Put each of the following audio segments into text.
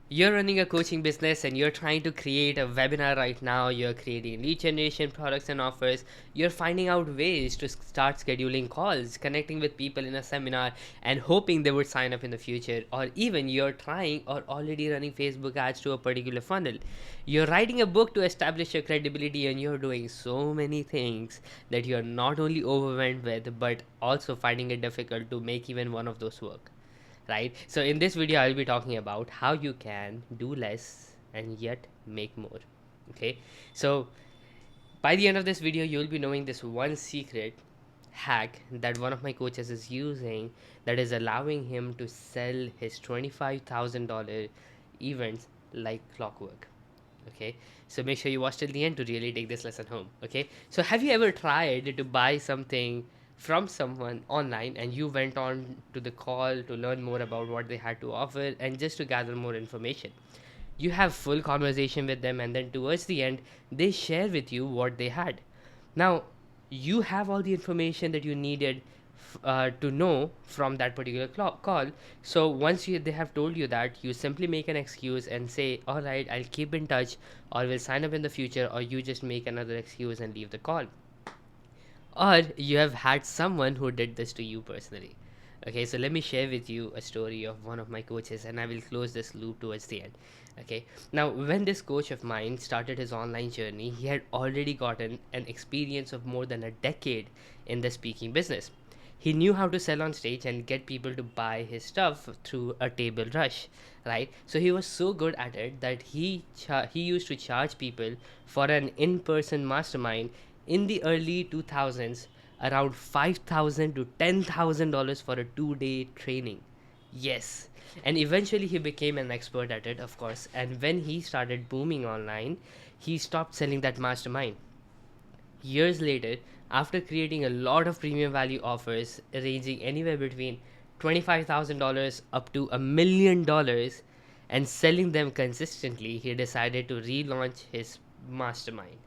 You're running a coaching business and you're trying to create a webinar right now. You're creating lead generation products and offers. You're finding out ways to start scheduling calls, connecting with people in a seminar, and hoping they would sign up in the future. Or even you're trying or already running Facebook ads to a particular funnel. You're writing a book to establish your credibility, and you're doing so many things that you're not only overwhelmed with, but also finding it difficult to make even one of those work, right? So in this video, I'll be talking about how you can do less and yet make more. Okay, so by the end of this video, you'll be knowing this one secret hack that one of my coaches is using that is allowing him to sell his $25,000 events like clockwork. Okay, so make sure you watch till the end to really take this lesson home. Okay, so have you ever tried to buy something from someone online and you went on to the call to learn more about what they had to offer and just to gather more information? You have full conversation with them, and then towards the end they share with you what they had. Now you have all the information that you needed to know from that particular call. So once they have told you that, you simply make an excuse and say, all right, I'll keep in touch, or will sign up in the future, or you just make another excuse and leave the call. Or you have had someone who did this to you personally. Okay, so let me share with you a story of one of my coaches, and I will close this loop towards the end. Okay, now when this coach of mine started his online journey, he had already gotten an experience of more than a decade in the speaking business. He knew how to sell on stage and get people to buy his stuff through a table rush, right? So he was so good at it that he used to charge people for an in-person mastermind in the early 2000s around 5,000 to $10,000 for a 2-day training. Yes. And eventually he became an expert at it, of course. And when he started booming online, he stopped selling that mastermind. Years later, after creating a lot of premium value offers ranging anywhere between $25,000 up to $1 million and selling them consistently, he decided to relaunch his mastermind.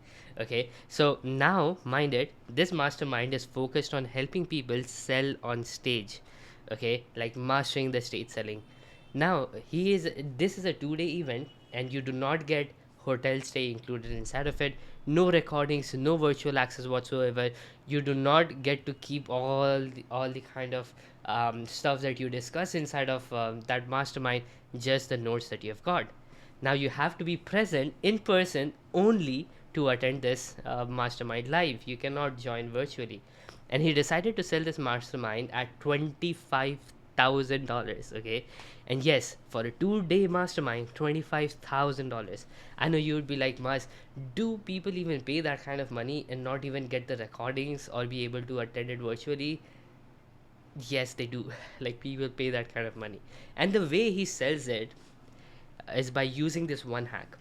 Okay, so now, mind it, this mastermind is focused on helping people sell on stage. Okay, like mastering the stage selling. Now, this is a 2-day event, and you do not get hotel stay included inside of it, no recordings, no virtual access whatsoever. You do not get to keep all the kind of stuff that you discuss inside of that mastermind, just the notes that you have got. Now you have to be present in person only to attend this mastermind live. You cannot join virtually. And he decided to sell this mastermind at $25,000. Okay, and yes, for a 2-day mastermind, $25,000. I know you would be like, Mas, do people even pay that kind of money and not even get the recordings or be able to attend it virtually? Yes, they do. Like, people pay that kind of money. And the way he sells it is by using this one hack,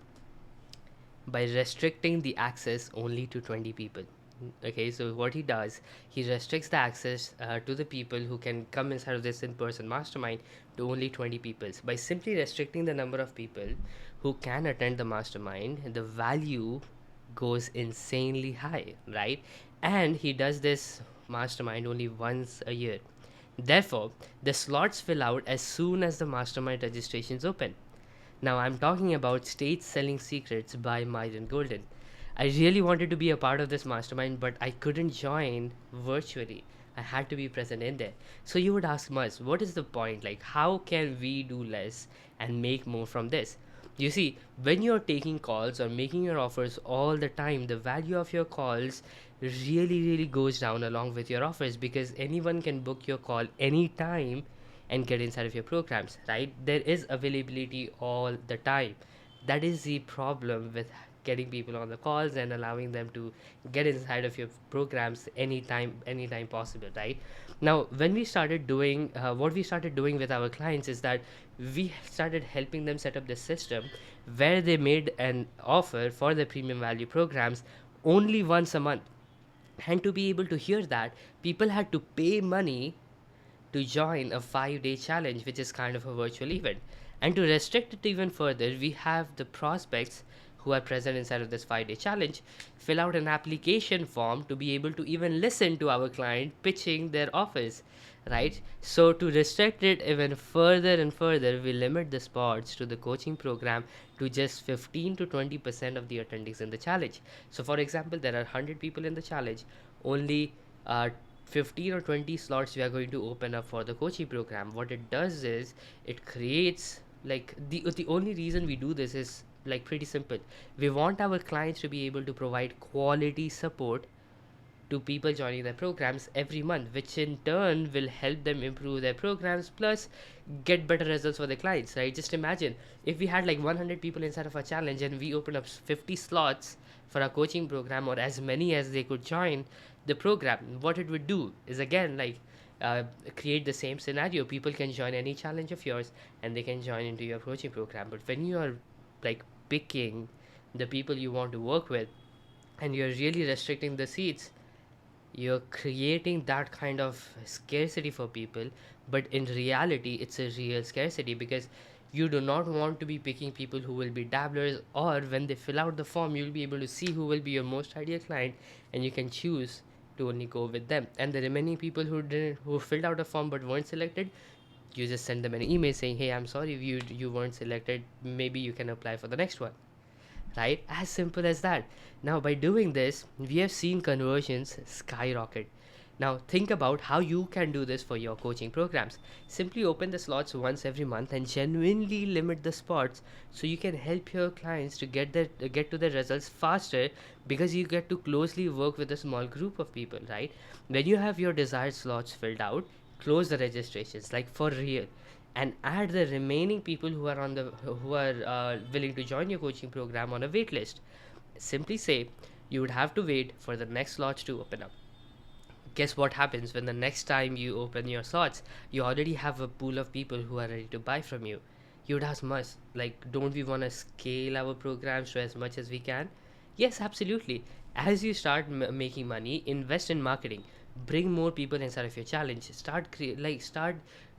by restricting the access only to 20 people. Okay, so what he does, he restricts the access to the people who can come inside of this in-person mastermind to only 20 people. By simply restricting the number of people who can attend the mastermind, the value goes insanely high, right? And he does this mastermind only once a year. Therefore, the slots fill out as soon as the mastermind registrations open. Now, I'm talking about Stage Selling Secrets by Myron Golden. I really wanted to be a part of this mastermind, but I couldn't join virtually. I had to be present in there. So, you would ask Muz, what is the point? Like, how can we do less and make more from this? You see, when you're taking calls or making your offers all the time, the value of your calls really goes down along with your offers, because anyone can book your call anytime and get inside of your programs, right? There is availability all the time. That is the problem with getting people on the calls and allowing them to get inside of your programs anytime possible, right? Now, when we started doing what we started doing with our clients is that we started helping them set up this system where they made an offer for the premium value programs only once a month. And to be able to hear that, people had to pay money to join a 5-day challenge, which is kind of a virtual event. And to restrict it even further, we have the prospects who are present inside of this 5-day challenge fill out an application form to be able to even listen to our client pitching their offers, right? So to restrict it even further and further, we limit the spots to the coaching program to just 15 to 20% of the attendees in the challenge. So for example, there are 100 people in the challenge, only 15 or 20 slots we are going to open up for the coaching program. What it does is it creates, like, the only reason we do this is like pretty simple. We want our clients to be able to provide quality support to people joining their programs every month, which in turn will help them improve their programs plus get better results for their clients, right? Just imagine if we had like 100 people inside of our challenge and we open up 50 slots for our coaching program, or as many as they could join the program. What it would do is, again, like, uh, create the same scenario. People can join any challenge of yours and they can join into your coaching program. But when you are like picking the people you want to work with and you're really restricting the seats, you're creating that kind of scarcity for people. But in reality, it's a real scarcity because you do not want to be picking people who will be dabblers, or when they fill out the form, you'll be able to see who will be your most ideal client and you can choose to only go with them. And the remaining people who filled out a form but weren't selected, you just send them an email saying, hey, I'm sorry, you weren't selected, maybe you can apply for the next one, right? As simple as that. Now, by doing this, we have seen conversions skyrocket. Now, think about how you can do this for your coaching programs. Simply open the slots once every month and genuinely limit the spots so you can help your clients to get to their results faster, because you get to closely work with a small group of people, right? When you have your desired slots filled out, close the registrations, like for real, and add the remaining people who are willing to join your coaching program on a wait list. Simply say you would have to wait for the next slots to open up. Guess what happens when the next time you open your slots? You already have a pool of people who are ready to buy from you. You would ask much, like, don't we want to scale our programs to as much as we can? Yes, absolutely. As you start making money, invest in marketing. Bring more people inside of your challenge. Start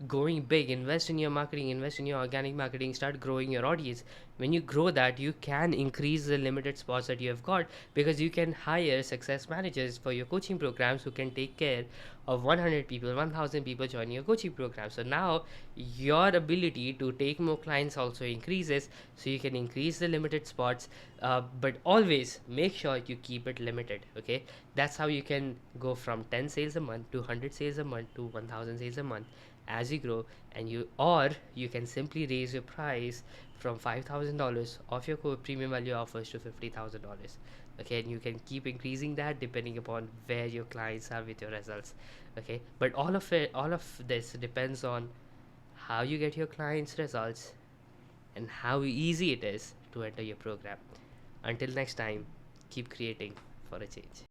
going big. Invest in your marketing. Invest in your organic marketing. Start growing your audience. When you grow that, you can increase the limited spots that you have got, because you can hire success managers for your coaching programs who can take care of 100 people, 1000 people joining your coaching program. So now your ability to take more clients also increases, so you can increase the limited spots, but always make sure you keep it limited. Okay, that's how you can go from 10 sales a month to 100 sales a month to 1000 sales a month as you grow. And you can simply raise your price from $5,000 of your premium value offers to $50,000. Okay, and you can keep increasing that depending upon where your clients are with your results. Okay, but all of this depends on how you get your clients results and how easy it is to enter your program. Until next time, keep creating for a change.